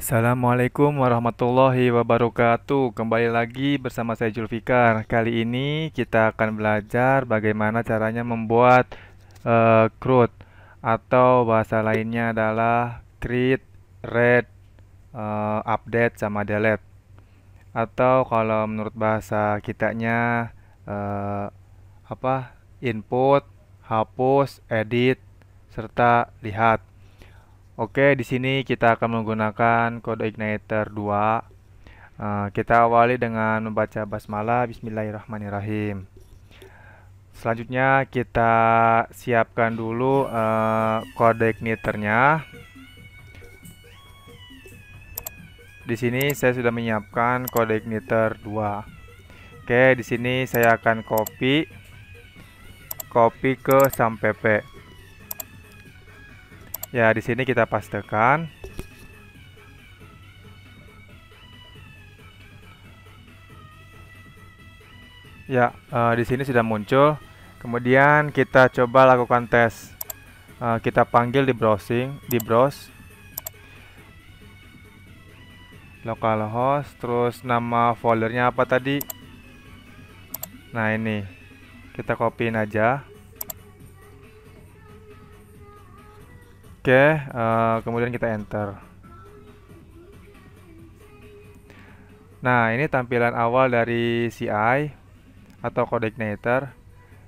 Assalamualaikum warahmatullahi wabarakatuh. Kembali lagi bersama saya Julfikar. Kali ini kita akan belajar bagaimana caranya membuat CRUD atau bahasa lainnya adalah create, read, update sama delete. Atau kalau menurut bahasa kitanya eh, apa? Input, hapus, edit, serta lihat. Oke, di sini kita akan menggunakan kode Igniter 2. Kita awali dengan membaca basmalah Bismillahirrahmanirrahim. Selanjutnya kita siapkan dulu kode Igniternya. Di sini saya sudah menyiapkan kode Igniter 2. Oke, di sini saya akan copy ke SAMPP. Ya, di sini kita pastekan. Ya, di sini sudah muncul. Kemudian kita coba lakukan tes. Kita panggil di browse localhost, terus nama foldernya apa tadi? Nah, ini kita copyin aja. Oke, kemudian kita enter. Nah, ini tampilan awal dari CI atau code Igniter.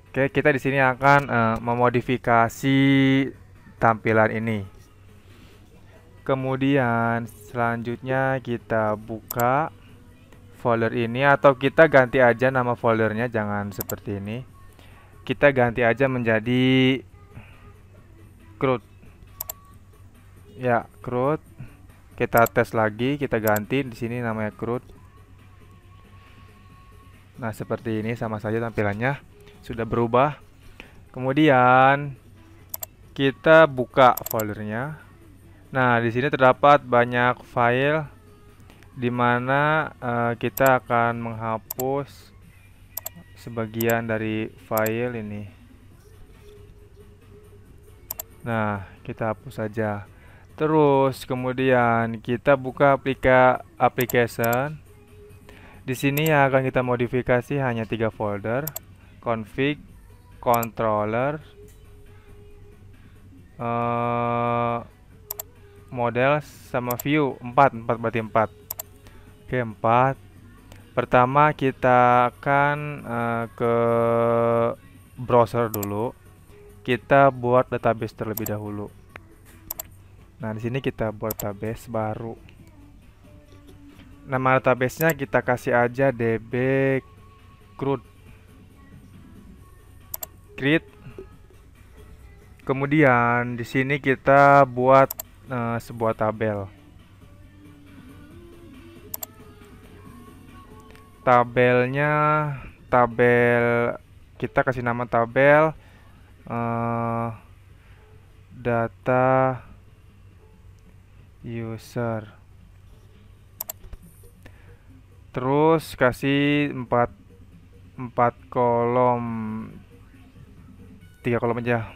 Oke, kita di sini akan memodifikasi tampilan ini. Kemudian selanjutnya kita buka folder ini, atau kita ganti aja nama foldernya, jangan seperti ini. Kita ganti aja menjadi CRUD. Ya, CRUD. Kita tes lagi, kita ganti di sini namanya CRUD. Nah, seperti ini sama saja tampilannya. Sudah berubah. Kemudian kita buka foldernya. Nah, di sini terdapat banyak file di mana kita akan menghapus sebagian dari file ini. Nah, kita hapus saja. Terus kemudian kita buka application. Di sini yang akan kita modifikasi hanya 3 folder: config, controller, model sama view. 4 berarti 4. Oke, 4. Pertama kita akan ke browser dulu. Kita buat database terlebih dahulu. Nah, di sini kita buat database baru. Nama database-nya kita kasih aja db CRUD create. Kemudian di sini kita buat sebuah tabel. Tabelnya kita kasih nama tabel data user. Terus kasih 4 kolom, 3 kolom aja.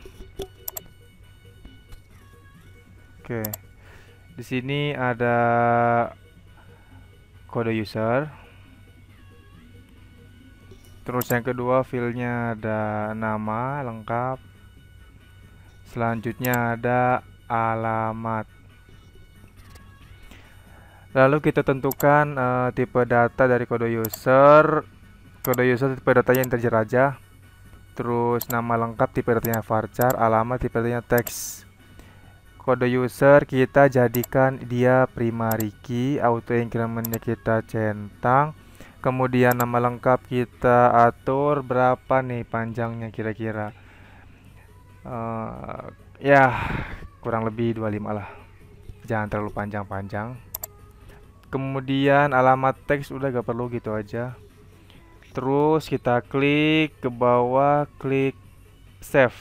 Oke. Di sini ada kode user. Terus yang kedua filenya ada nama lengkap. Selanjutnya ada alamat. Lalu kita tentukan tipe data dari kode user. Kode user tipe datanya integer aja. Terus nama lengkap tipe datanya varchar, alamat tipe datanya teks. Kode user kita jadikan dia primary key, auto incrementnya kita centang. Kemudian nama lengkap kita atur berapa nih panjangnya kira-kira. Ya, kurang lebih 25 lah. Jangan terlalu panjang-panjang. Kemudian alamat teks udah gak perlu, gitu aja. Terus kita klik ke bawah, klik save.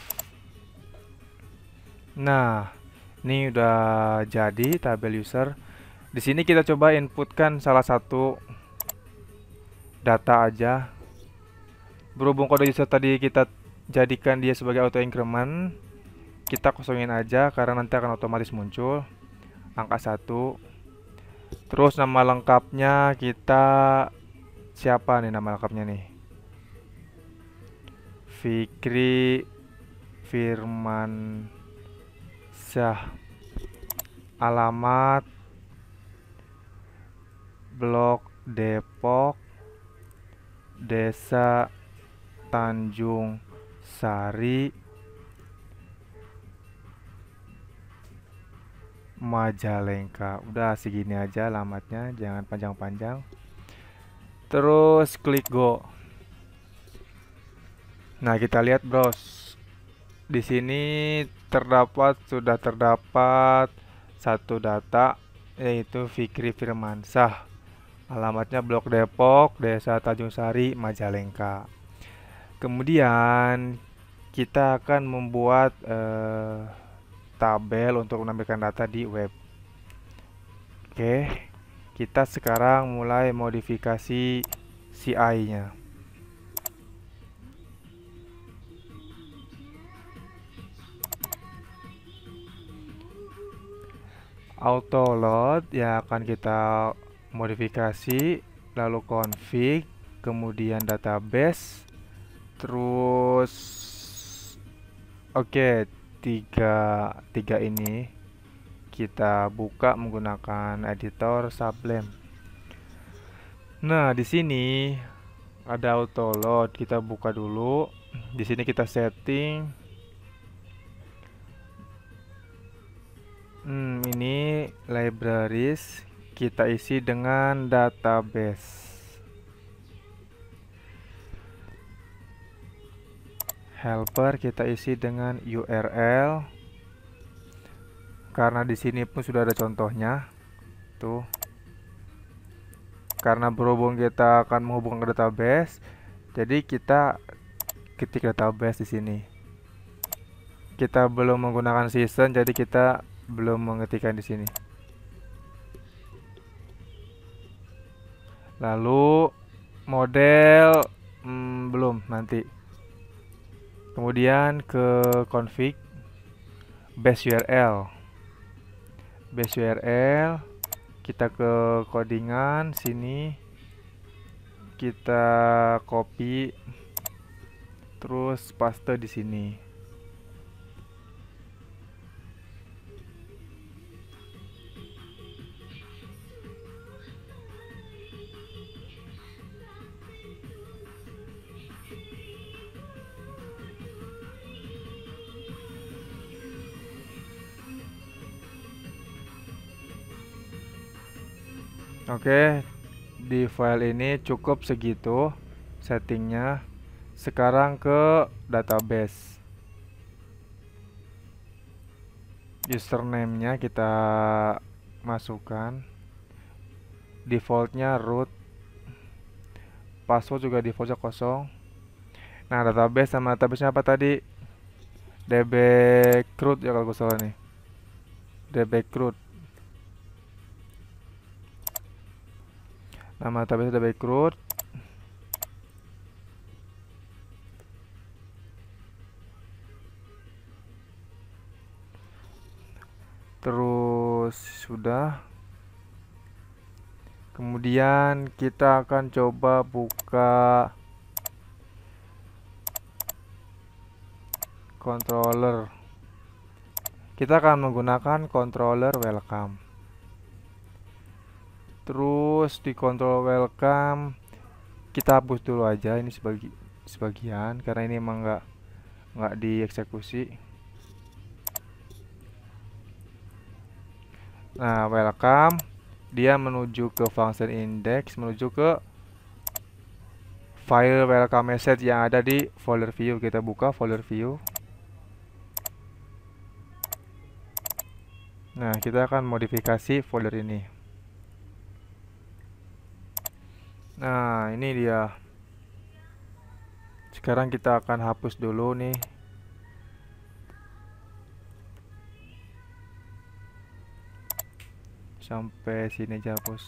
Nah, ini udah jadi tabel user. Di sini kita coba inputkan salah satu data aja. Berhubung kode user tadi kita jadikan dia sebagai auto increment, kita kosongin aja karena nanti akan otomatis muncul angka 1. Terus nama lengkapnya kita siapa nih nama lengkapnya nih? Fikri Firman Syah. Alamat Blok Depok, Desa Tanjung Sari, Majalengka. Udah segini aja alamatnya, jangan panjang-panjang. Terus klik go. Nah, kita lihat bros. Di sini sudah terdapat satu data yaitu Fikri Firmansyah. Alamatnya Blok Depok, Desa Tanjung Sari, Majalengka. Kemudian kita akan membuat tabel untuk menampilkan data di web. Oke, kita sekarang mulai modifikasi CI-nya. Auto load yang akan kita modifikasi, lalu config, kemudian database, terus oke, tiga ini kita buka menggunakan editor Sublime. Nah, di sini ada auto load, kita buka dulu. Di sini kita setting. Ini libraries kita isi dengan database. Helper kita isi dengan URL. Karena di sini pun sudah ada contohnya. Tuh. Karena berhubung kita akan menghubungkan ke database, jadi kita ketik database di sini. Kita belum menggunakan season, jadi kita belum mengetikkan di sini. Lalu model belum nanti. Kemudian ke config base URL. Base URL kita ke codingan sini. Kita copy terus paste di sini. Oke, di file ini cukup segitu settingnya. Sekarang ke database. Username-nya kita masukkan. Defaultnya root. Password juga defaultnya kosong. Nah, database sama database-nya apa tadi? dbcrude ya kalau gue salah nih. dbcrude. Nama database dbcrude. Terus sudah. Kemudian kita akan coba buka controller. Kita akan menggunakan controller welcome. Terus di control welcome kita hapus dulu aja ini sebagian karena ini emang nggak dieksekusi. Nah, welcome dia menuju ke function index, menuju ke file welcome message yang ada di folder view. Kita buka folder view. Nah, kita akan modifikasi folder ini. Nah, ini dia. Sekarang kita akan hapus dulu nih. Sampai sini aja hapus.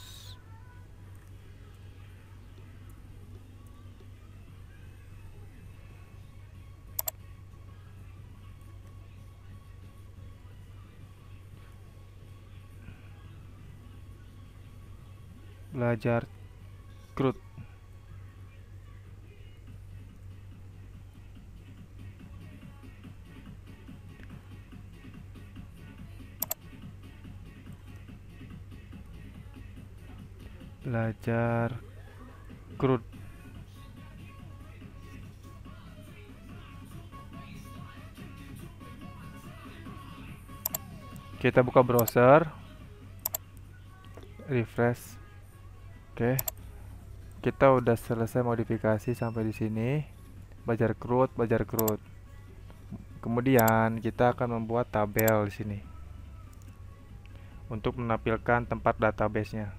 belajar CRUD. Belajar CRUD. Kita buka browser, refresh. Oke, kita udah selesai modifikasi sampai di sini. Belajar CRUD. Kemudian kita akan membuat tabel di sini untuk menampilkan tempat database-nya.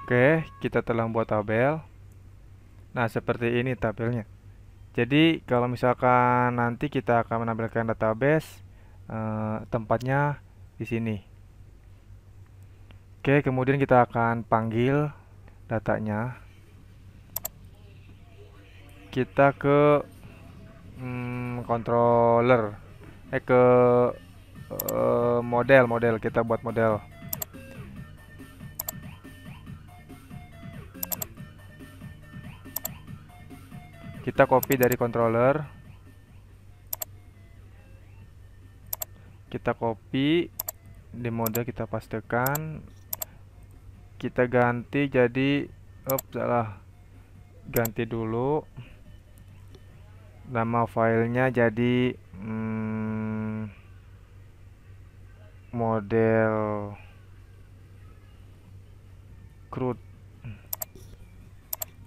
Oke, kita telah membuat tabel. Nah, seperti ini tabelnya. Jadi, kalau misalkan nanti kita akan menampilkan database, tempatnya di sini. Oke, kemudian kita akan panggil datanya. Kita ke controller, ke model. Kita buat model. Kita copy dari controller. Kita copy di model, kita pastekan. Kita ganti jadi salah. Ganti dulu. Nama filenya jadi model CRUD.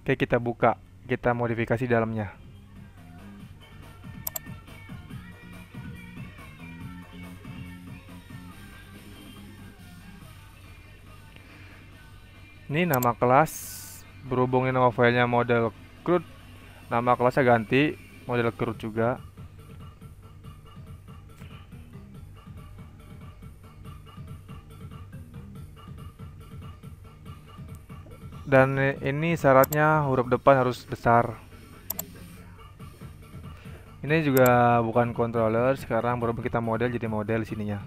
Oke, kita buka. Kita modifikasi dalamnya. Ini nama kelas, berhubung ini nama filenya model CRUD, nama kelasnya ganti model CRUD juga. Dan ini syaratnya huruf depan harus besar. Ini juga bukan controller, sekarang berhubung kita model jadi model sininya.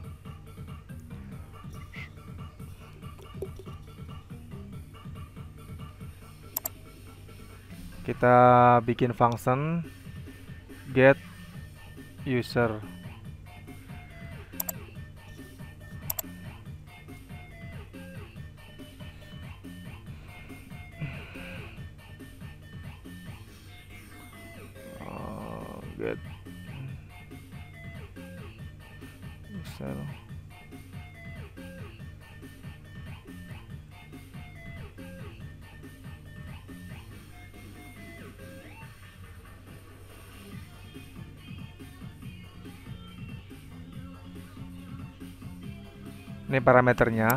Kita bikin function get user. Get user. Ini parameternya.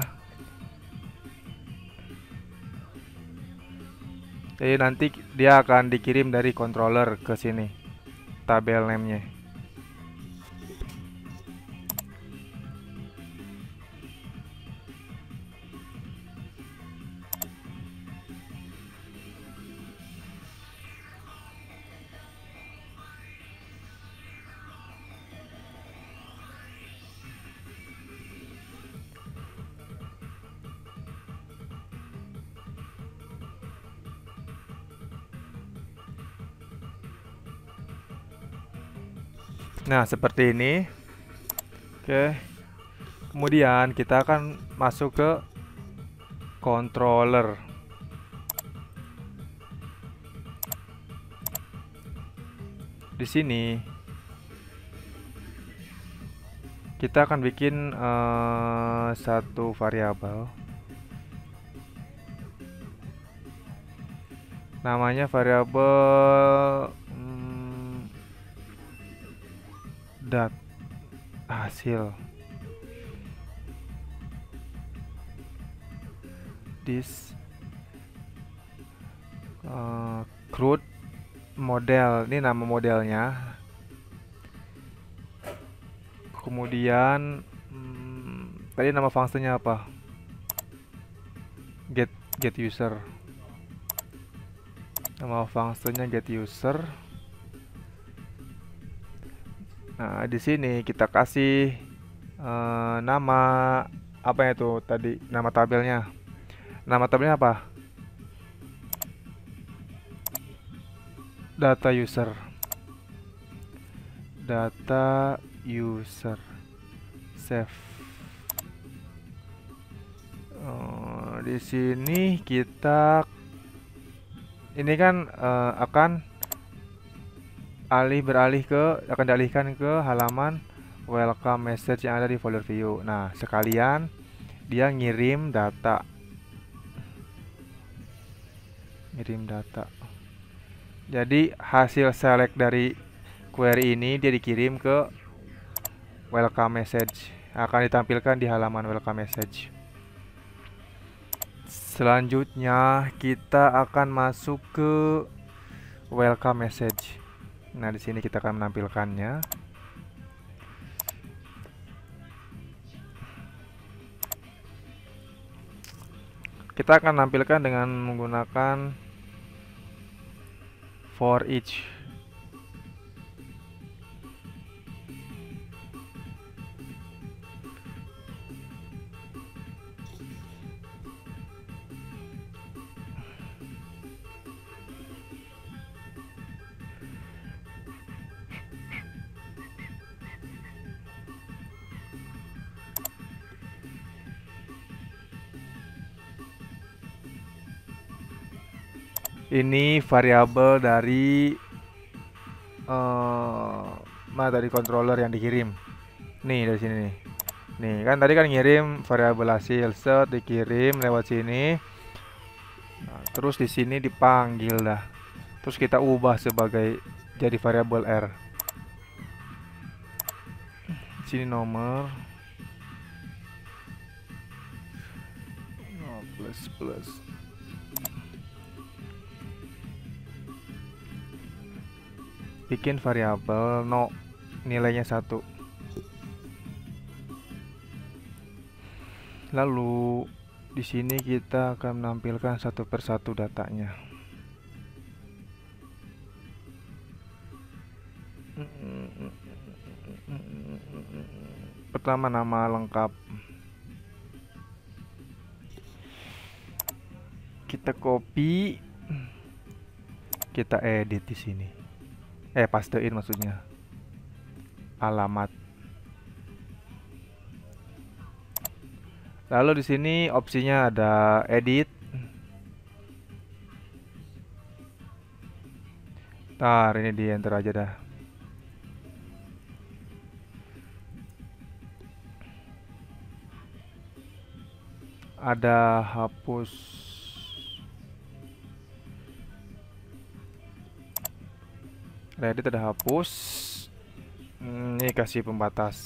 Jadi nanti dia akan dikirim dari controller ke sini, tabel name-nya. Nah, seperti ini. Oke. Kemudian kita akan masuk ke controller. Di sini Kita akan bikin satu variabel. Namanya variabel dat hasil. This crude model, ini nama modelnya. Kemudian tadi nama fungsinya apa? Get user. Nama fungsinya get user. Nah, di sini kita kasih nama apa ya itu tadi, nama tabelnya. Nama tabelnya apa? Data user. Data user. Save. Di sini kita ini kan akan dialihkan ke halaman welcome message yang ada di folder view. Nah, sekalian dia ngirim data. Jadi hasil select dari query ini dia dikirim ke welcome message. Akan ditampilkan di halaman welcome message. Selanjutnya kita akan masuk ke welcome message. Nah, di sini kita akan menampilkannya. Kita akan menampilkan dengan menggunakan for each. Ini variabel dari dari controller yang dikirim. Nih dari sini nih. Nih kan tadi kan ngirim variabel hasil set dikirim lewat sini. Nah, terus di sini dipanggil dah. Terus kita ubah sebagai jadi variabel R. Sini nomor plus. Bikin variabel no nilainya 1. Lalu di sini kita akan menampilkan satu persatu datanya. Pertama nama lengkap. Kita copy, kita edit di sini. Pastein maksudnya. Alamat. Lalu di sini opsinya ada edit. Ntar ini di enter aja dah. Ada hapus. Edit ada hapus. Ini kasih pembatas.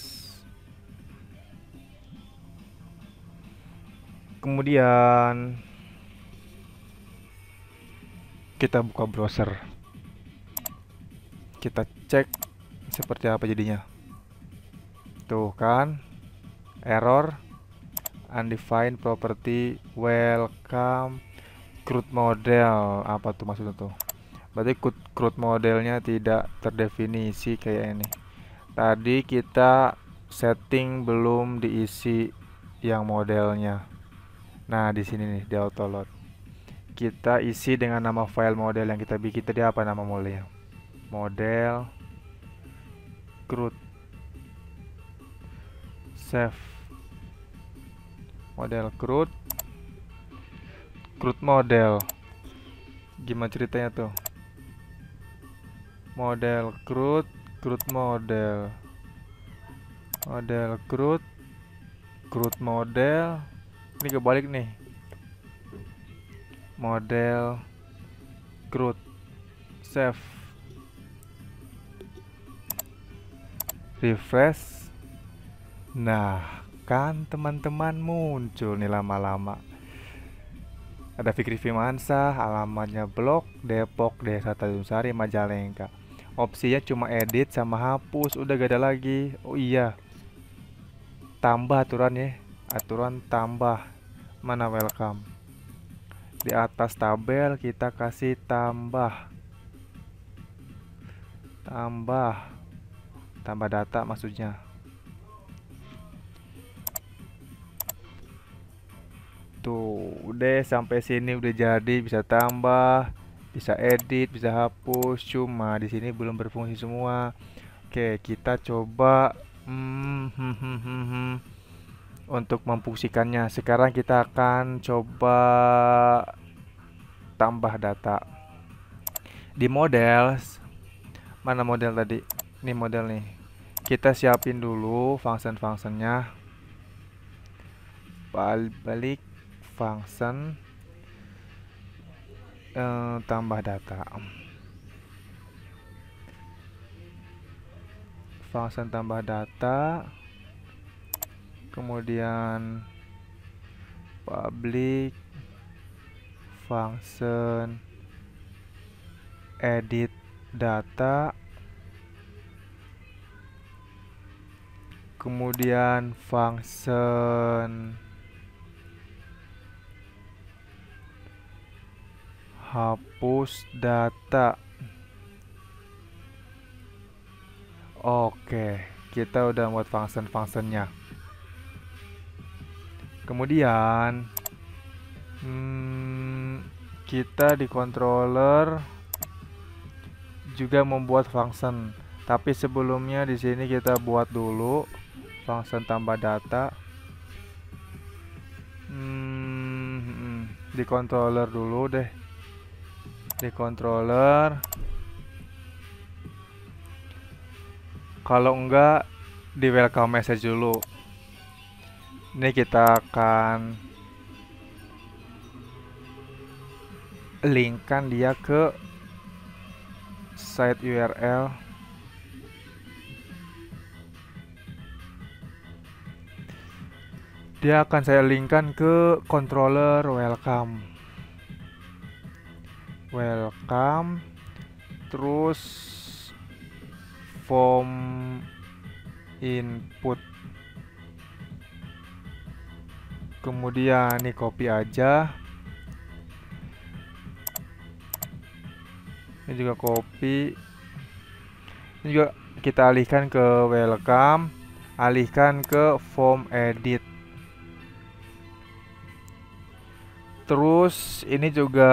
Kemudian kita buka browser. Kita cek seperti apa jadinya. Tuh kan, error undefined property welcome crude model. Apa tuh maksudnya tuh? Berarti crude modelnya tidak terdefinisi kayak ini. Tadi kita setting belum diisi yang modelnya. Nah, di sini nih di auto load. Kita isi dengan nama file model yang kita bikin tadi, apa nama modelnya? Model crude. Save. Model crude model. Gimana ceritanya tuh? Model crude model. Model CRUD, CRUD model. Ini kebalik nih. Model CRUD. Save. Refresh. Nah, kan teman-teman muncul nih lama-lama. Ada Fikri Firmansyah, alamatnya Blok Depok, Desa Tanjung Sari, Majalengka. Opsinya cuma edit sama hapus, udah gak ada lagi. Oh iya, tambah aturannya, aturan tambah. Mana welcome? Di atas tabel kita kasih tambah, tambah data maksudnya. Tuh, udah sampai sini udah jadi, bisa tambah, bisa edit, bisa hapus. Cuma di sini belum berfungsi semua. Oke, kita coba untuk memfungsikannya. Sekarang kita akan coba tambah data di model. Mana model tadi? Ini model nih. Kita siapin dulu function-functionnya. Balik function tambah data. Function tambah data. Kemudian public function edit data. Kemudian function hapus data. Oke, kita udah buat function-functionnya. Kemudian kita di controller juga membuat function, tapi sebelumnya di sini kita buat dulu function tambah data. Di controller dulu deh, di controller. Kalau enggak di welcome message dulu. Ini kita akan linkkan dia ke site URL. Dia akan saya linkkan ke controller welcome. Terus form input. Kemudian nih copy aja. Ini juga copy. Ini juga kita alihkan ke welcome, alihkan ke form edit. Terus ini juga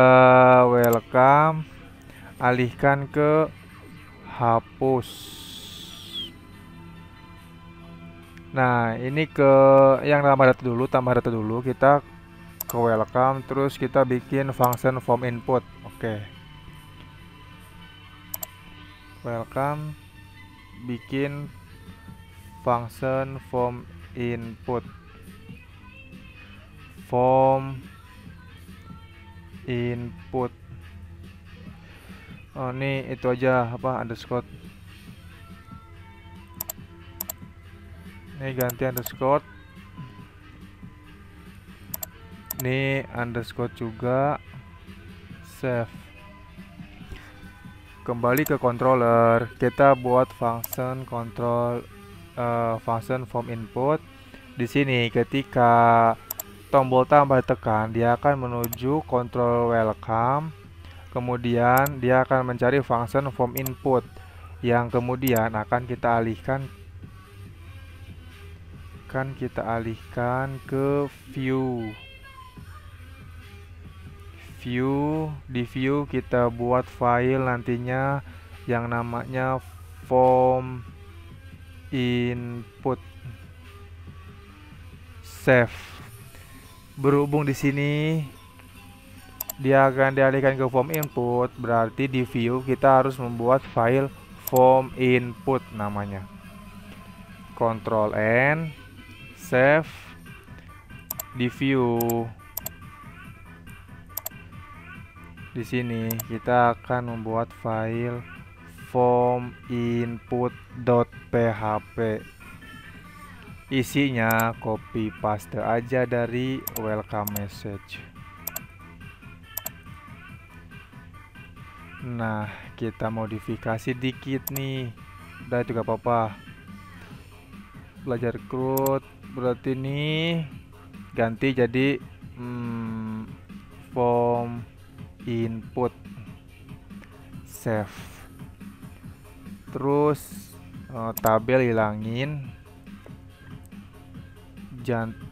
welcome, alihkan ke hapus. Nah, ini ke yang tambah data dulu, kita ke welcome, terus kita bikin function form input. Oke. Welcome, bikin function form input. Form input. Oh, ini itu aja apa underscore. Ini ganti underscore. Ini underscore juga. Save. Kembali ke controller, kita buat function control function form input. Di sini ketika tombol tambah tekan, dia akan menuju control welcome. Kemudian dia akan mencari function form input yang kemudian akan kita alihkan ke view. Di view kita buat file nantinya yang namanya form input. Save. Berhubung di sini dia akan dialihkan ke form input, berarti di view kita harus membuat file form input namanya. Ctrl N, save, di view. Di sini kita akan membuat file form input.php. Isinya copy paste aja dari welcome message. Nah, kita modifikasi dikit nih. Udah juga apa-apa. Belajar CRUD berarti nih ganti jadi form input, save. Terus tabel hilangin,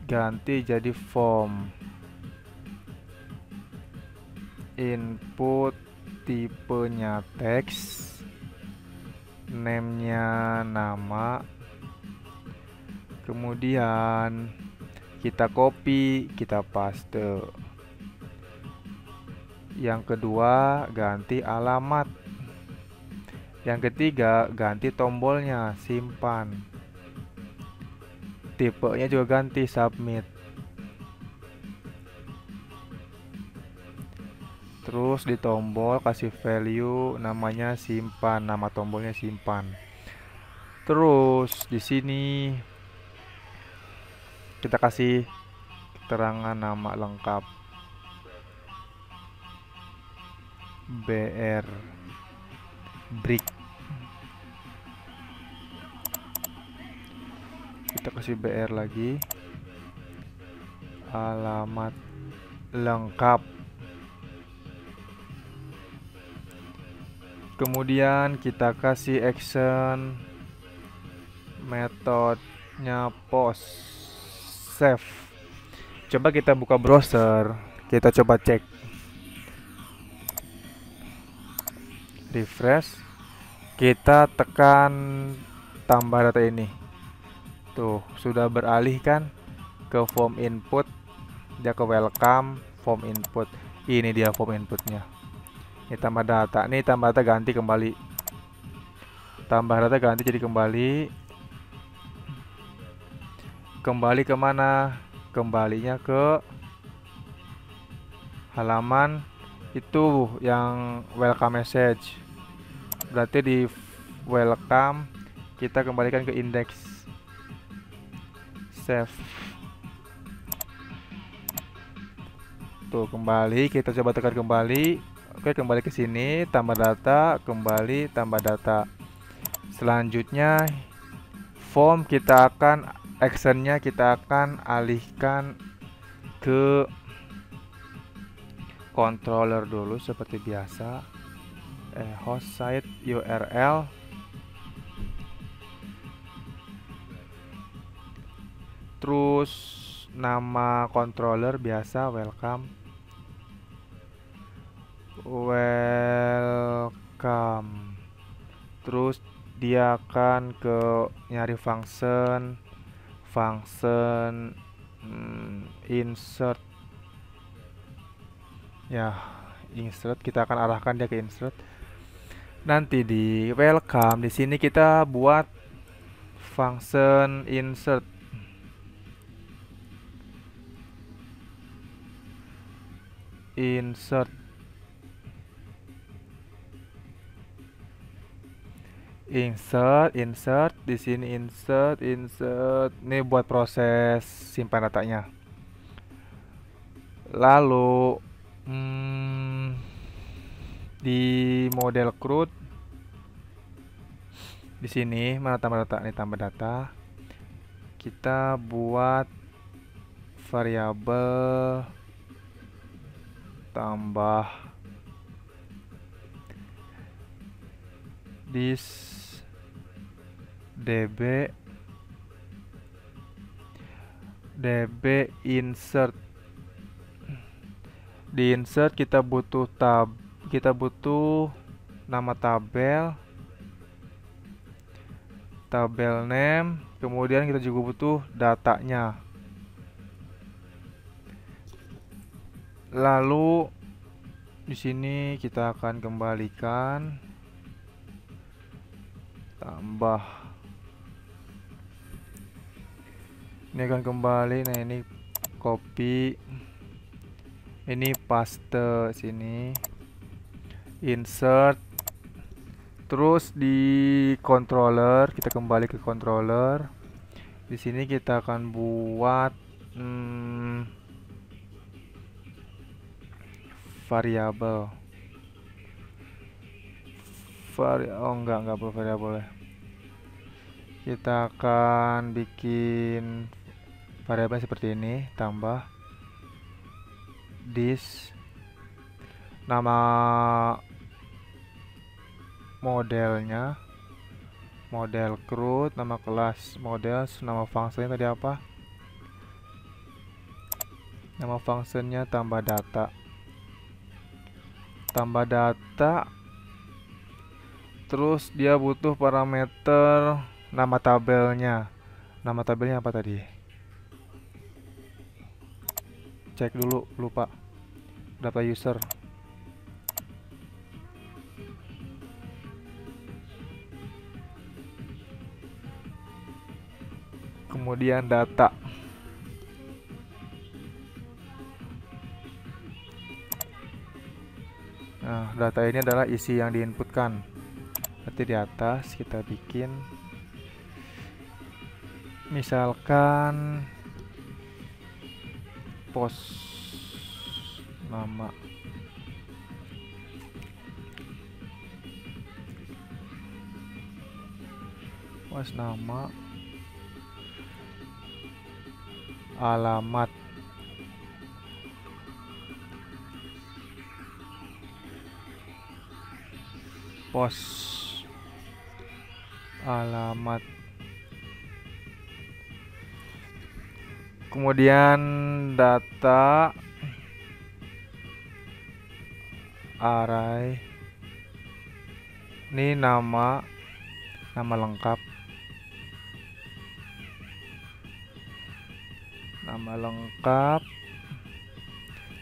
ganti jadi form input, tipenya teks, name-nya nama. Kemudian kita copy, kita paste. Yang kedua ganti alamat. Yang ketiga ganti tombolnya, simpan. Tipenya juga ganti, submit. Terus di tombol kasih value, namanya simpan, nama tombolnya simpan. Terus di sini kita kasih keterangan nama lengkap, BR Brick. Kita kasih BR lagi, alamat lengkap. Kemudian kita kasih action, metodenya post, save. Coba kita buka browser, kita coba cek, refresh, kita tekan tambah data ini. Tuh, sudah beralih kan ke form input, dia ke welcome, form input. Ini dia form inputnya. Ini tambah data, nih tambah data ganti kembali. Tambah data ganti jadi kembali. Kembali kemana? Kembalinya ke halaman itu yang welcome message. Berarti di welcome kita kembalikan ke index, save. Tuh kembali, kita coba tekan kembali. Oke, kembali ke sini, tambah data, kembali tambah data. Selanjutnya form kita akan actionnya kita akan alihkan ke controller dulu seperti biasa. Host site URL, terus nama controller biasa welcome. Terus dia akan ke nyari function insert ya, insert. Kita akan arahkan dia ke insert. Nanti di welcome di sini kita buat function insert. Insert di sini, insert. Ini buat proses simpan datanya. Lalu di model CRUD di sini mana tambah data? Ini tambah data. Kita buat variabel tambah this db insert. Di insert kita butuh nama tabel name, kemudian kita juga butuh datanya. Lalu di sini kita akan kembalikan tambah Ini akan kembali. Nah, ini copy, ini paste sini, insert, terus di controller kita kembali ke controller. Di sini kita akan buat variabel. Oh enggak perlu variabel ya. Kita akan bikin variabel seperti ini, tambah this, nama modelnya, model CRUD, nama kelas model, nama fungsinya tadi apa? Nama fungsinya tambah data. Tambah data. Terus dia butuh parameter nama tabelnya. Nama tabelnya apa tadi? Cek dulu, lupa. Data user. Kemudian data. Nah, data ini adalah isi yang diinputkan. Nanti di atas kita bikin misalkan pos nama, pos nama, alamat, pos, alamat, kemudian data, array, ini nama lengkap,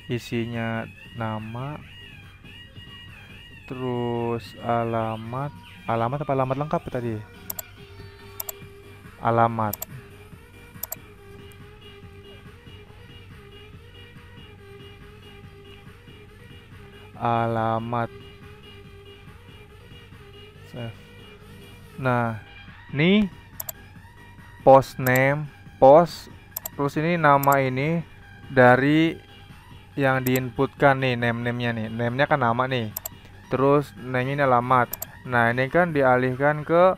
isinya nama, terus alamat apa alamat lengkap tadi? Alamat. Save. Nah, ini post name, post, terus ini nama ini dari yang diinputkan nih, name-nya nih. Name-nya kan nama nih. Terus name ini alamat. Nah, ini kan dialihkan ke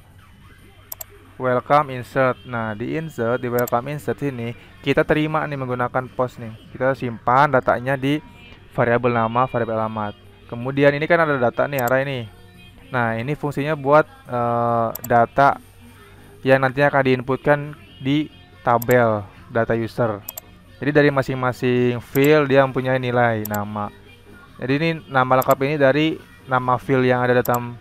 welcome insert. Nah, di welcome insert ini kita terima nih menggunakan post nih. Kita simpan datanya di variabel nama, variabel alamat. Kemudian ini kan ada data nih, array nih. Nah, ini fungsinya buat data yang nantinya akan diinputkan di tabel data user. Jadi dari masing-masing field dia mempunyai nilai nama. Jadi ini nama lengkap ini dari nama field yang ada dalam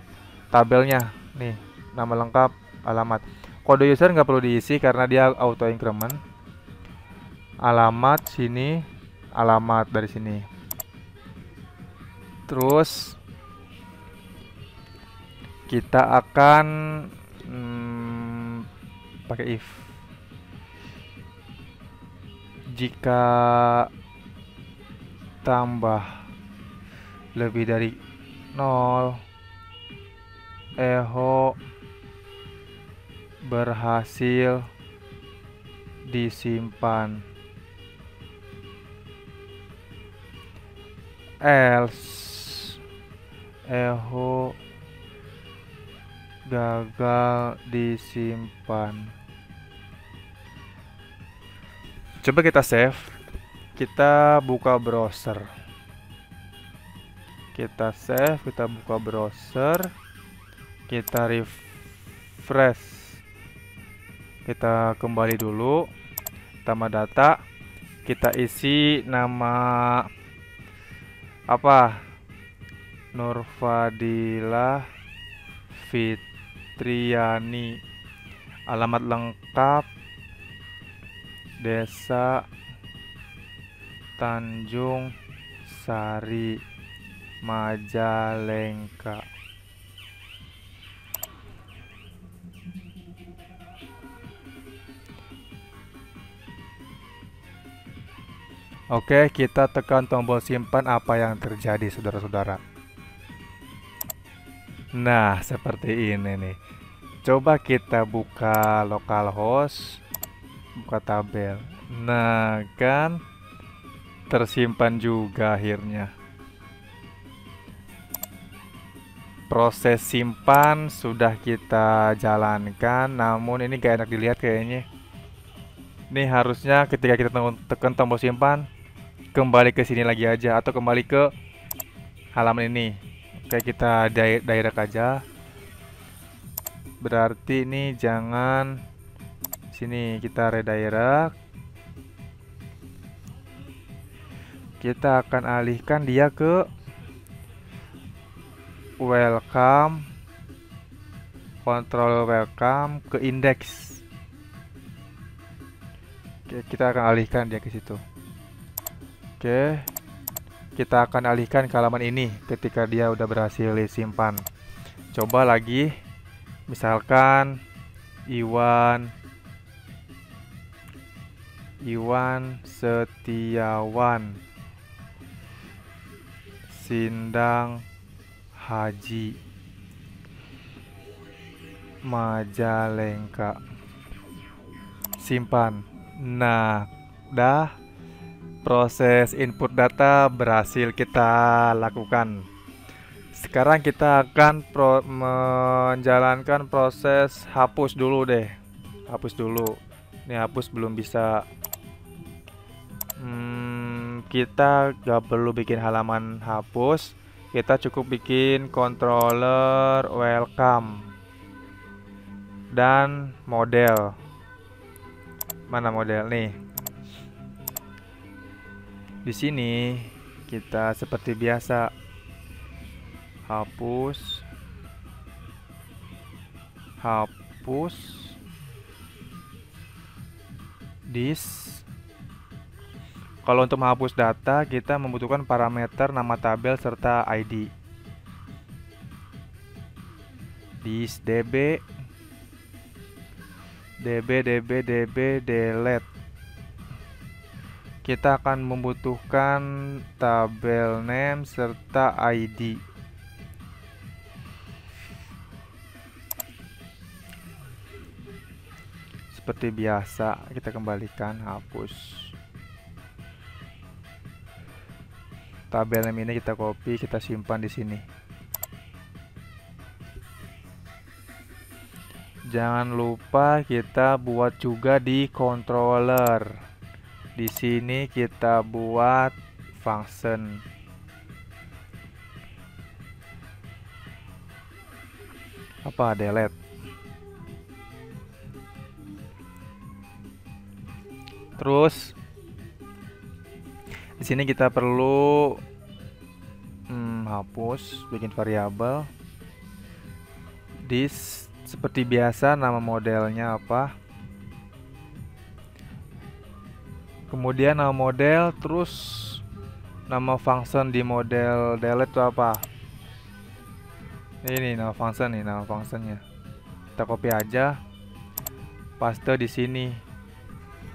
tabelnya. Nih, nama lengkap, alamat. Kode user nggak perlu diisi karena dia auto increment. Alamat sini, alamat dari sini. Terus kita akan pakai if. Jika tambah lebih dari 0, echo berhasil disimpan. Else echo gagal disimpan. Coba kita save. Kita buka browser. Kita save, kita buka browser. Kita refresh. Kita kembali dulu. Tambah data. Kita isi nama apa? Nurfadilah Fitriani. Alamat lengkap Desa Tanjung Sari, Majalengka. Oke, kita tekan tombol simpan. Apa yang terjadi, saudara-saudara? Nah, seperti ini nih. Coba kita buka localhost, buka tabel. Nah, kan tersimpan juga akhirnya. Proses simpan sudah kita jalankan, namun ini gak enak dilihat kayaknya. Ini harusnya ketika kita tekan tombol simpan, kembali ke sini lagi aja atau kembali ke halaman ini. Oke, kita direct aja. Berarti ini jangan sini, kita redirect. Kita akan alihkan dia ke welcome, control welcome ke index. Oke, kita akan alihkan dia ke situ. Oke, kita akan alihkan ke halaman ini ketika dia udah berhasil disimpan. Coba lagi, misalkan Iwan Setiawan Sindang Haji Majalengka. Simpan. Nah, udah, proses input data berhasil kita lakukan. Sekarang kita akan menjalankan proses hapus dulu deh. Hapus dulu. Ini hapus belum bisa. Kita gak perlu bikin halaman hapus. Kita cukup bikin controller welcome dan model. Mana model nih? Di sini kita seperti biasa hapus this. Kalau untuk menghapus data, kita membutuhkan parameter nama tabel serta ID. This db delete. Kita akan membutuhkan tabel name serta ID. Seperti biasa, kita kembalikan hapus. Tabel name ini kita copy, kita simpan di sini. Jangan lupa kita buat juga di controller. Di sini kita buat function. Apa? Delete. Terus di sini kita perlu hapus, bikin variabel. This seperti biasa, nama modelnya apa. Kemudian nama model, terus nama function di model delete itu apa? Ini nama function nih, nama functionnya. Kita copy aja, paste di sini.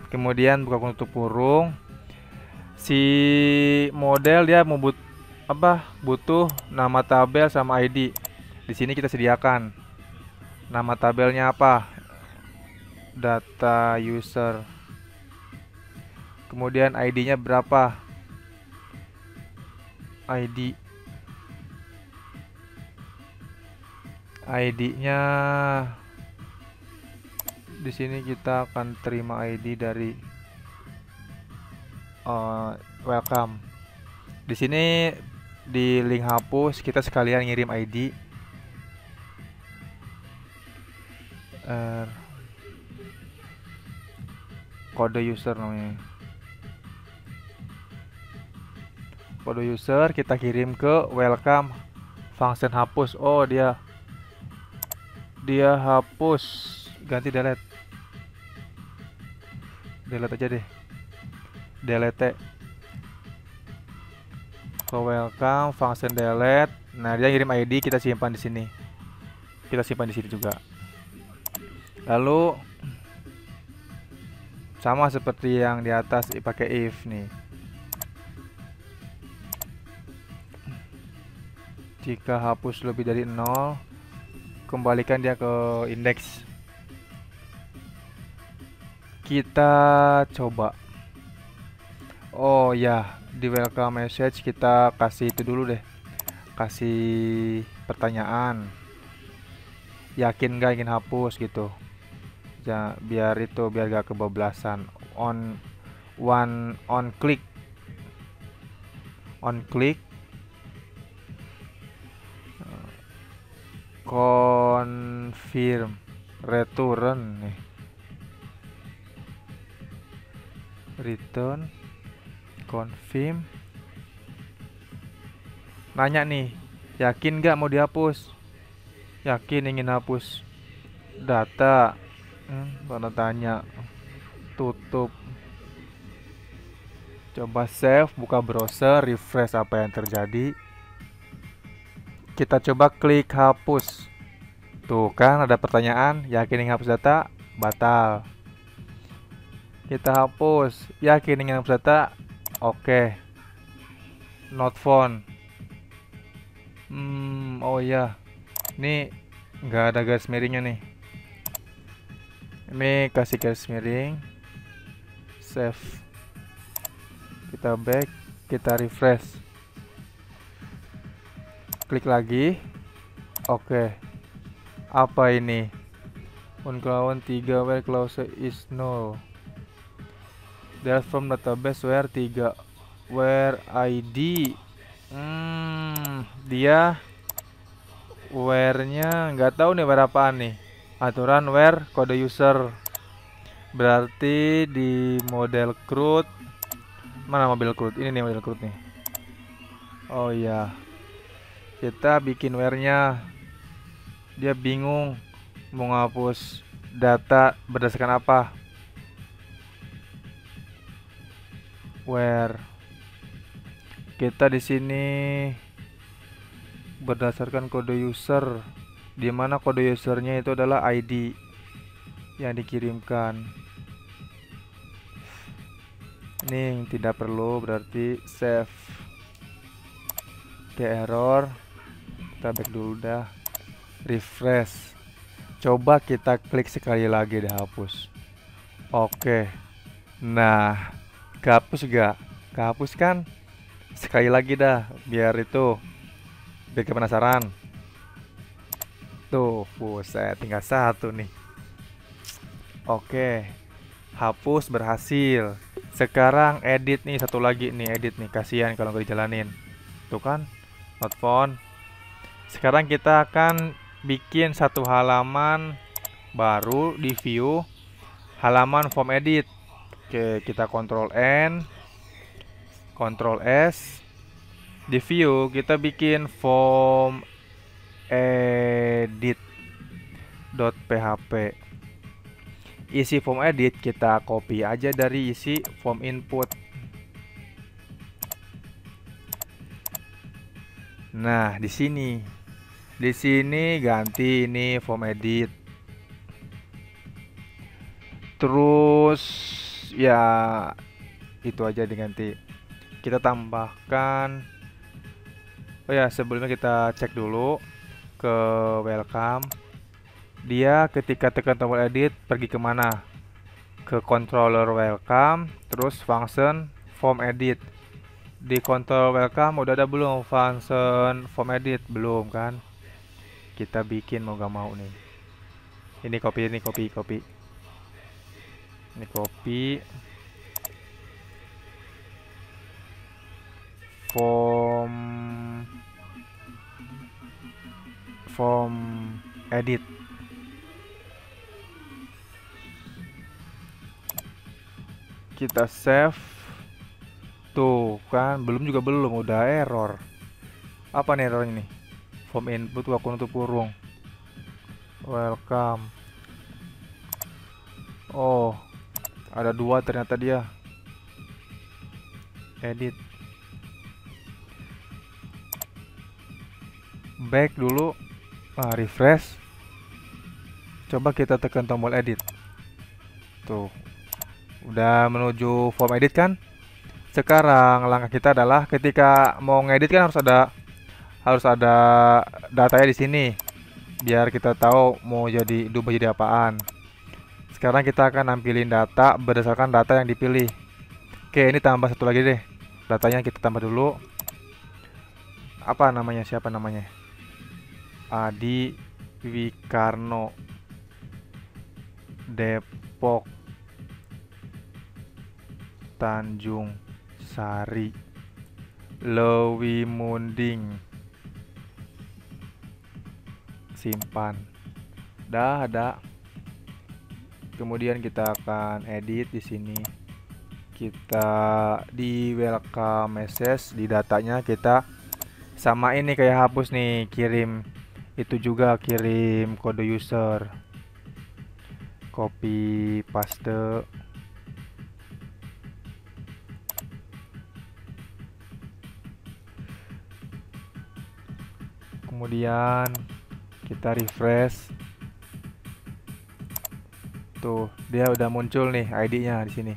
Kemudian buka tutup kurung. Si model dia butuh nama tabel sama ID. Di sini kita sediakan. Nama tabelnya apa? Data user. Kemudian ID-nya berapa? ID-nya di sini kita akan terima ID dari welcome. Di sini di link hapus kita sekalian ngirim ID. Kode user namanya. Kode user kita kirim ke welcome function hapus. Oh, dia hapus, ganti delete. Delete aja deh. Delete ke welcome function delete. Nah, dia kirim ID, kita simpan di sini. Kita simpan di sini juga. Lalu sama seperti yang di atas pakai if nih. Jika hapus lebih dari 0, kembalikan dia ke indeks. Kita coba. Oh ya, di welcome message kita kasih itu dulu deh. Kasih pertanyaan. Yakin gak ingin hapus gitu. Ya, biar gak kebablasan. On click. On click. Confirm. Return nih. Return. Confirm. Nanya nih, yakin gak mau dihapus? Yakin ingin hapus data? Tanda tanya. Tutup. Coba save, buka browser, refresh apa yang terjadi. Kita coba klik hapus. Tuh kan ada pertanyaan, yakin ingin hapus data? Batal. Kita hapus, yakin ingin hapus data? Oke. Not found. Oh ya, ini nggak ada garis miringnya nih. Ini kasih garis miring, save. Kita back, kita refresh. Klik lagi. Oke. Apa ini? Uncloud 3 where clause is null. There's from database where 3 where ID. Dia where-nya nggak tahu nih where apaan nih. Aturan where kode user. Berarti di model CRUD. Mana model CRUD? Ini nih model CRUD nih. Oh iya. Kita bikin where-nya. Dia bingung mau ngapus data berdasarkan apa. Where kita di sini berdasarkan kode user, di mana kode usernya itu adalah ID yang dikirimkan. Ini yang tidak perlu, berarti save. Oke, error. Kita back dulu dah. Refresh. Coba kita klik sekali lagi deh hapus. Oke. Nah, kehapus gak? Kehapus kan? Sekali lagi dah, biar penasaran. Tuh, buset, tinggal satu nih. Oke, hapus berhasil. Sekarang edit nih, satu lagi nih, edit nih. Kasihan kalau nggak dijalanin. Tuh kan, not found. Sekarang kita akan bikin satu halaman baru di view, halaman form edit. Oke, kita Ctrl N, Ctrl S. Di view kita bikin form edit.php. Isi form edit kita copy aja dari isi form input. Nah, di sini ganti ini form edit. Terus ya itu aja diganti. Kita tambahkan. Oh ya, sebelumnya kita cek dulu ke welcome. Dia ketika tekan tombol edit pergi kemana? Ke controller welcome, terus function form edit. Di control welcome udah ada belum function form edit? Belum kan? Kita bikin mau gak mau nih. Ini copy. Ini copy. Form edit. Kita save. Tuh kan, belum udah error. Apa nih errornya nih? Form input aku nutup kurung. Welcome. Oh, ada 2 ternyata dia. Edit. Back dulu. Refresh. Coba kita tekan tombol edit. Tuh. Udah menuju form edit kan? Sekarang langkah kita adalah ketika mau ngedit kan harus ada harus ada datanya di sini biar kita tahu mau diubah jadi apaan. Sekarang kita akan nampilin data berdasarkan data yang dipilih. Oke, ini tambah satu lagi deh. Datanya kita tambah dulu. Apa namanya? Siapa namanya? Adi Wikarno, Depok, Tanjung Sari, Lewi Munding. Simpan. Dah ada. Kemudian kita akan edit di sini. Kita di welcome message di datanya kita sama ini kayak hapus nih, kirim itu juga, kirim kode user. Copy paste. Kemudian kita refresh. Tuh, dia udah muncul nih ID-nya di sini.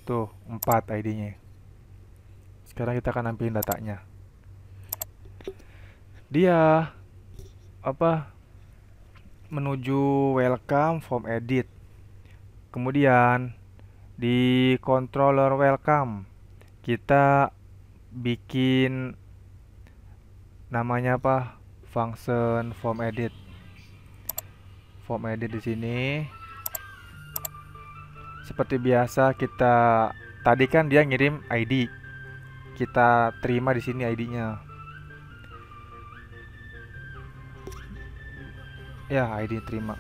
Tuh, 4 ID-nya. Sekarang kita akan nampilin datanya. Dia apa? Menuju welcome form edit. Kemudian di controller welcome kita bikin namanya apa? Function form edit. Form edit di sini. Seperti biasa kita tadi kan dia ngirim ID. Kita terima di sini ID-nya. Ya, ID terima.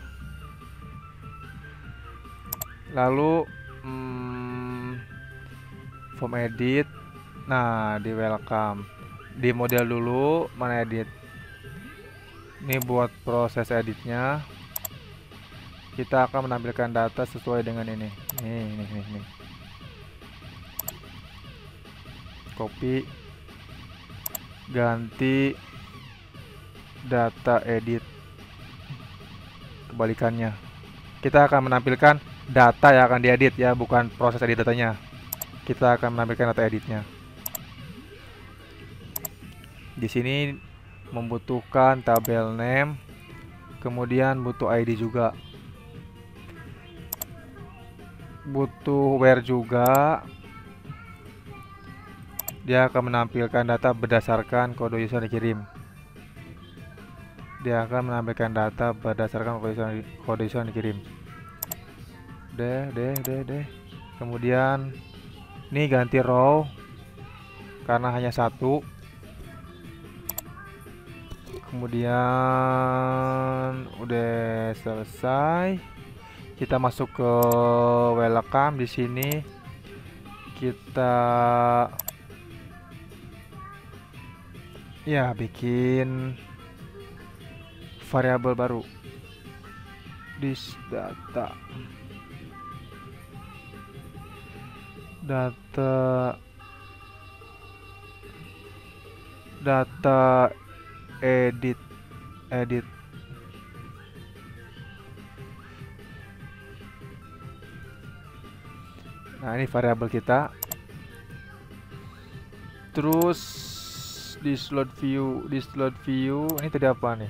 Lalu form edit. Nah, di welcome. Di model dulu, mana edit. Ini buat proses editnya. Kita akan menampilkan data sesuai dengan ini. Nih. Copy. Ganti data edit. Kebalikannya. Kita akan menampilkan data yang akan diedit ya, bukan proses edit datanya. Kita akan menampilkan data editnya. Di sini membutuhkan tabel name, kemudian butuh ID juga. Butuh where juga. Dia akan menampilkan data berdasarkan kode user yang dikirim. Dia akan menampilkan data berdasarkan kode user yang dikirim. Deh. Kemudian ini ganti row karena hanya satu. Kemudian udah selesai. Kita masuk ke welcome. Di sini kita ya bikin variabel baru. This data edit. Nah, ini variabel kita. Terus di slot view ini tadi apa nih?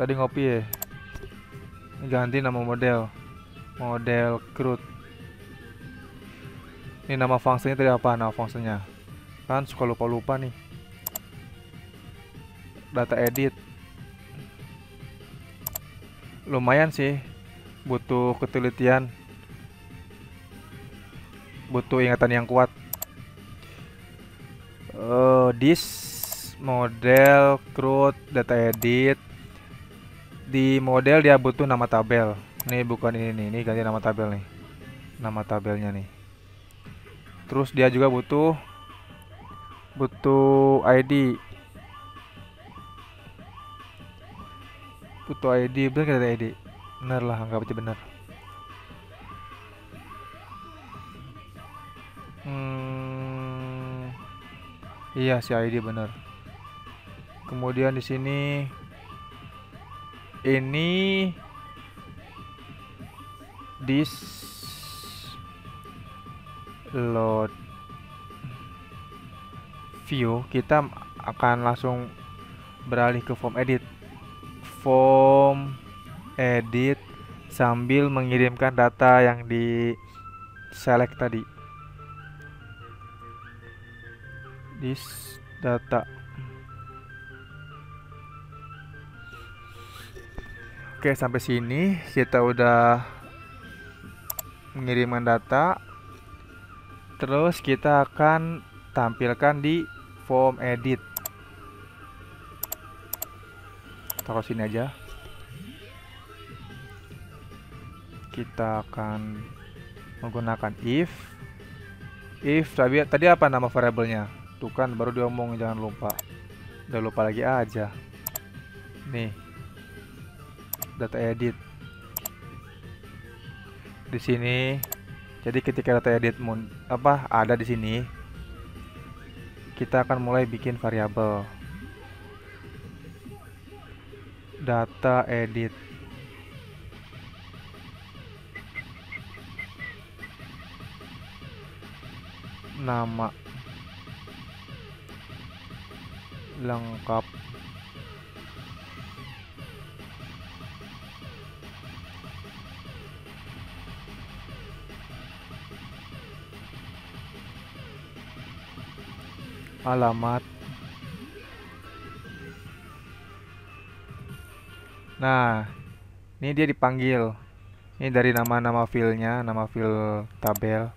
Tadi ngopi ya. Ini ganti nama model CRUD. Ini nama fungsinya tadi apa? Nama fungsinya kan suka lupa nih. Data edit lumayan sih, butuh ketelitian, butuh ingatan yang kuat. This model CRUD data edit. Di model dia butuh nama tabel. Ini bukan ini nih, ini ganti nama tabel nih. Nama tabelnya nih. Terus dia juga butuh ID. Butuh ID, bener gak ada ID? Bener lah, anggap aja bener. Iya si ID bener. Kemudian di sini ini this load view, kita akan langsung beralih ke form edit. Form edit sambil mengirimkan data yang di select tadi. This data. Oke, sampai sini kita udah mengirimkan data. Terus kita akan tampilkan di form edit. Taruh sini aja. Kita akan menggunakan if tadi apa nama variabelnya? Tuh kan baru diomong, jangan lupa. Udah lupa lagi aja. Nih. Data edit. Di sini. Jadi ketika data edit ada di sini, kita akan mulai bikin variabel. Data edit. Nama lengkap. Alamat. Nah, ini dia dipanggil. Ini dari nama-nama filenya, nama fil tabel.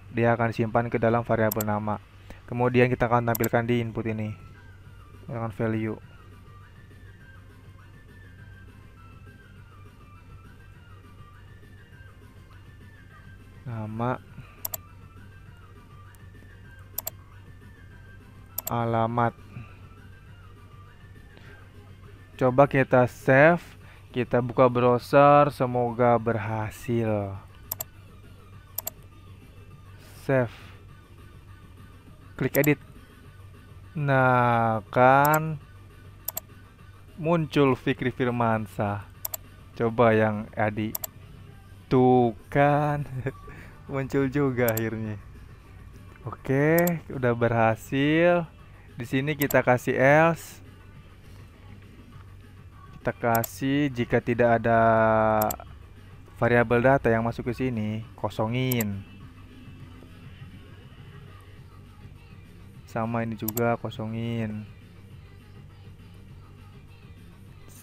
Dia akan disimpan ke dalam variabel nama. Kemudian kita akan tampilkan di input ini dengan value. Nama, alamat. Coba kita save, kita buka browser, semoga berhasil. Save. Klik edit. Nah, kan muncul Fikri Firmansyah. Coba yang Adi. Tuh kan. Muncul juga akhirnya. Oke, udah berhasil. Di sini kita kasih else. Kita kasih jika tidak ada variabel data yang masuk ke sini, kosongin. Sama ini juga kosongin.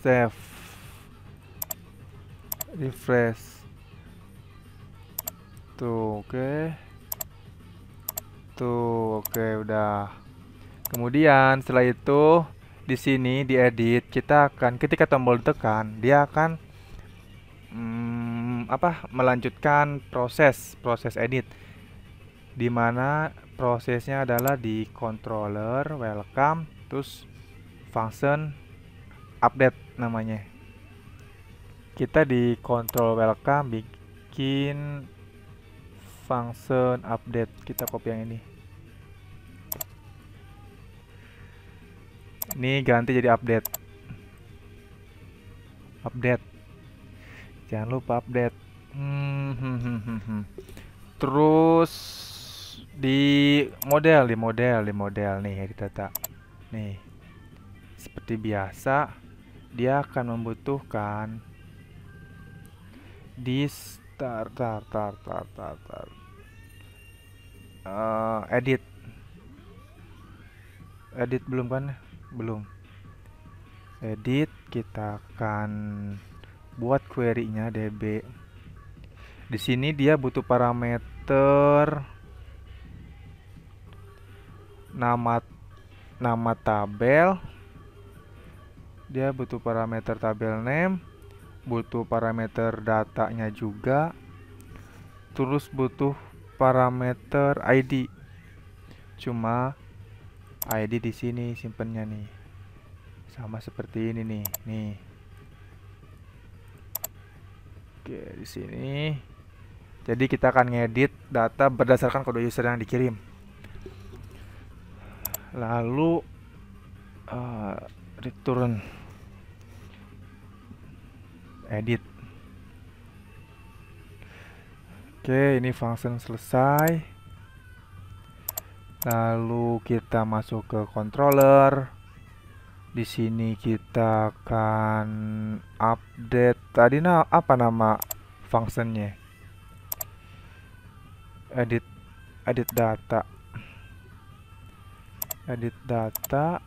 Save. Refresh. Tuh, oke. Tuh, oke, udah. Kemudian setelah itu di sini di edit kita akan ketika tombol tekan dia akan melanjutkan proses edit, dimana prosesnya adalah di controller welcome terus function update namanya. Kita di control welcome bikin function update, kita copy yang ini ganti jadi update. Jangan lupa update. Terus di model nih di data nih, seperti biasa dia akan membutuhkan di edit belum kan? Belum. Edit, kita akan buat query-nya db. Di sini dia butuh parameter nama tabel. Dia butuh parameter tabel name, butuh parameter datanya juga. Terus butuh parameter ID. Cuma ID di sini simpennya nih. Sama seperti ini nih. Oke, di sini. Jadi kita akan ngedit data berdasarkan kode user yang dikirim. Lalu return edit. Oke, ini function selesai. Lalu kita masuk ke controller. Di sini kita akan update. Tadi apa nama functionnya? Edit edit data. Edit data.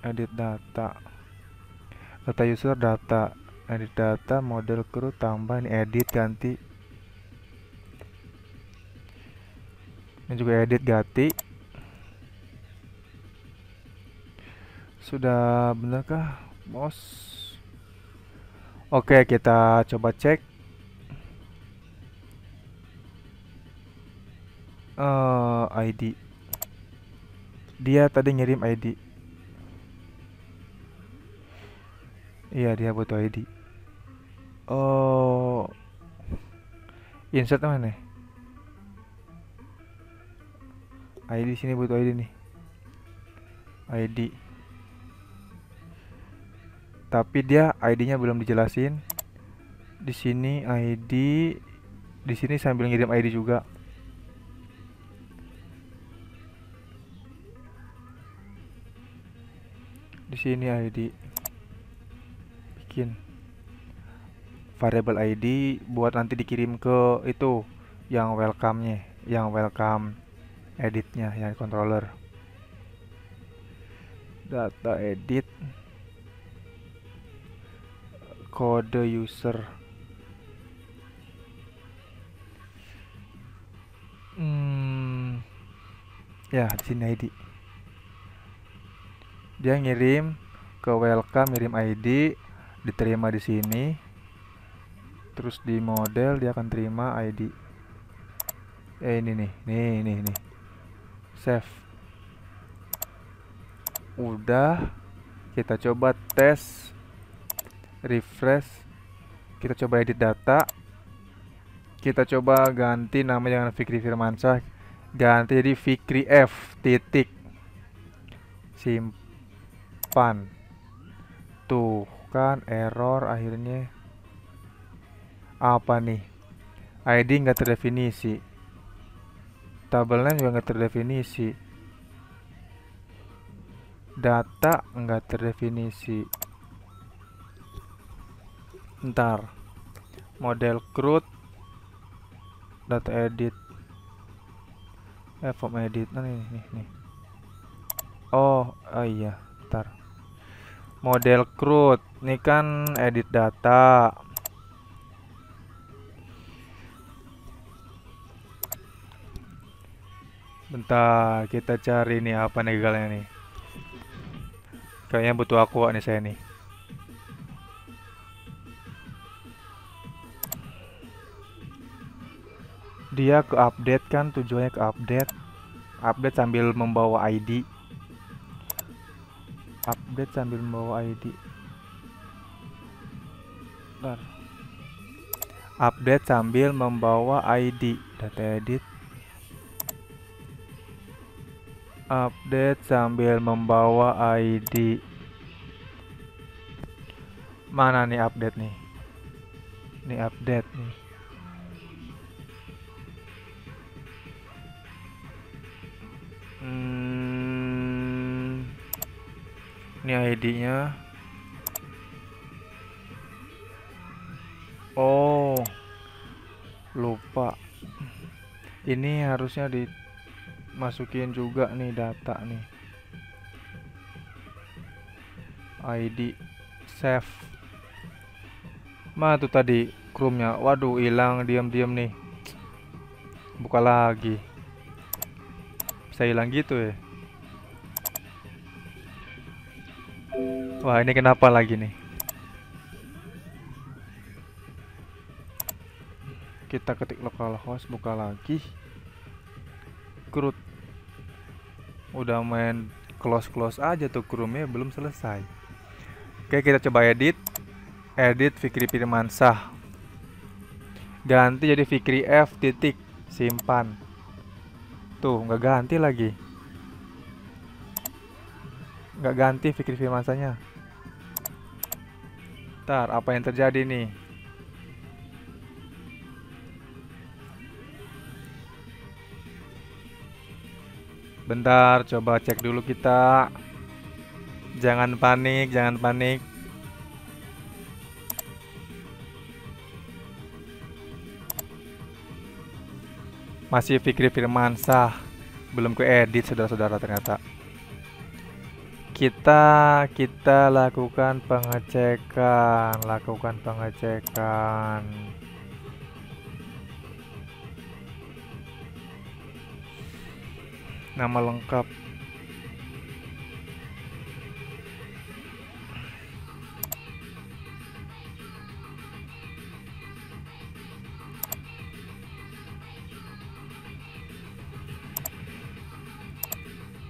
Edit data. Data user data. Edit data model crew tambah ini edit ganti. Ini juga edit ganti. Sudah benarkah, bos? Oke, kita coba cek. ID. Dia tadi ngirim ID. Iya, dia butuh ID. Oh, insert mana? ID sini butuh ID nih. ID. Tapi dia ID-nya belum dijelasin. Di sini ID. Di sini sambil ngirim ID juga. Di sini ID. Bikin variable ID buat nanti dikirim ke itu yang welcome-nya, yang welcome editnya, yang controller. Data edit kode user. Ya, di sini ID. Dia ngirim ke welcome, ngirim ID, diterima di sini. Terus di model dia akan terima ID. Ini nih, nih. Save. Udah. Kita coba tes. Refresh. Kita coba edit data. Kita coba ganti nama jangan Fikri Firmansyah. Ganti jadi Fikri F titik. Simpan. Tuh kan error akhirnya. Apa nih? ID nggak terdefinisi. Table name juga nggak terdefinisi. Data nggak terdefinisi. Ntar. Model CRUD. Data edit. Form edit. Nah, nih. Oh iya. Ntar. Model CRUD. Ini kan edit data. Bentar, kita cari nih apa nih gagalnya nih. Kayaknya butuh aku nih saya nih. Dia ke update kan, tujuannya ke update. Update sambil membawa ID. Update sambil membawa ID. Bentar. Update sambil membawa ID. Data edit. Update sambil membawa ID. Mana nih update nih? Ini update nih. Ini ID-nya. Oh, lupa. Ini harusnya dimasukin juga nih data nih. ID save. Mana tuh tadi Chrome-nya? Waduh, hilang diam-diam nih. Buka lagi. Bisa hilang gitu ya. Wah, ini kenapa lagi nih? Kita ketik localhost, buka lagi. CRUD. Udah main close aja tuh Chrome-nya belum selesai. Oke, kita coba edit. Edit Fikri Firmansyah. Ganti jadi Fikri F titik. Simpan. Tuh, nggak ganti lagi. Nggak ganti Fikri Firmansyahnya. Ntar, apa yang terjadi nih? Bentar, coba cek dulu kita. Jangan panik, jangan panik. Masih Fikri Firmansyah. Belum ke edit saudara-saudara ternyata. Kita lakukan pengecekan. Nama lengkap.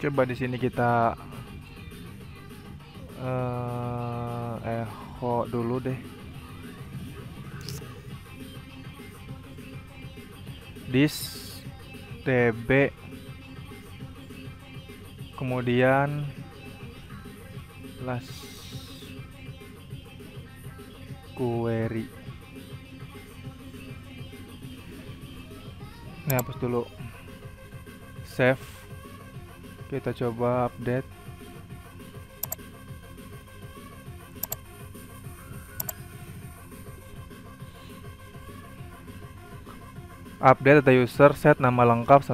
Coba di sini kita echo dulu deh. Dis db, kemudian last query. Ini hapus dulu. Save. Kita coba update. Update data user, set nama lengkap,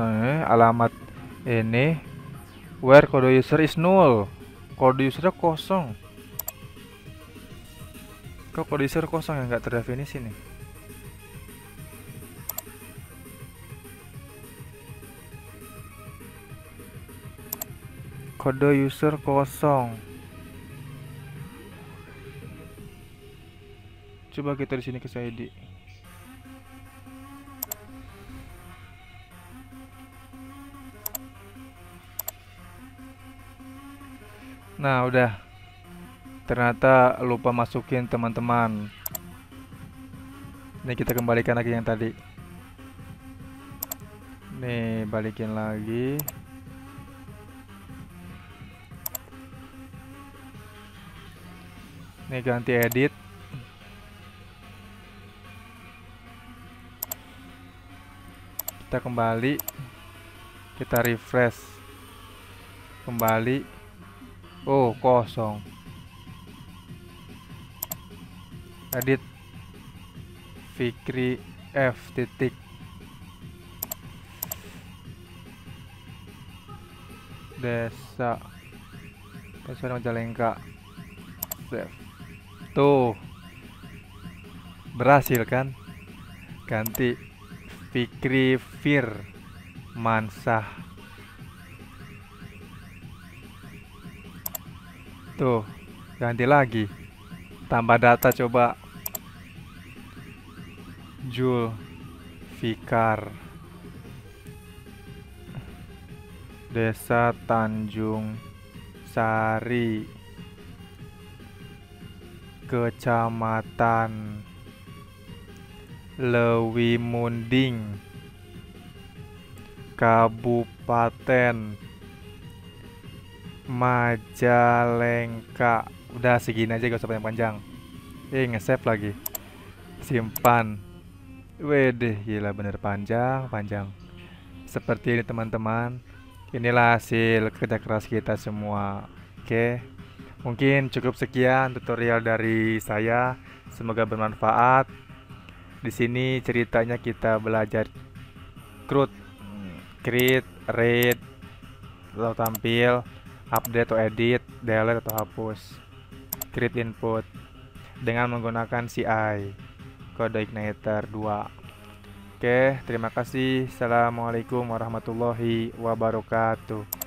alamat ini, where kode user is null. Kode usernya kosong. Kok kode user kosong ya, nggak terdefinisi nih. Kode user kosong. Coba kita di sini ke ID. Nah, udah. Ternyata lupa masukin teman-teman. Ini kita kembalikan lagi yang tadi. Nih, balikin lagi. Ini ganti edit. Kita kembali. Kita refresh. Kembali. Oh, kosong. Edit. Fikri F titik. Desa Majalengka. Save. Tuh, berhasil kan? Ganti Fikri Firmansyah. Tuh, ganti lagi. Tambah data coba. Jul Fikar, Desa Tanjung Sari, Kecamatan Lewi Munding, Kabupaten Majalengka. Udah segini aja, gak usah panjang-panjang. Nge-save lagi. Simpan. Wedeh, gila bener panjang. Seperti ini teman-teman. Inilah hasil kerja keras kita semua. Oke. Mungkin cukup sekian tutorial dari saya. Semoga bermanfaat. Di sini ceritanya kita belajar create, read, atau tampil, update atau edit, delete atau hapus, create input dengan menggunakan CI, kode igniter 2. Oke, terima kasih. Assalamualaikum warahmatullahi wabarakatuh.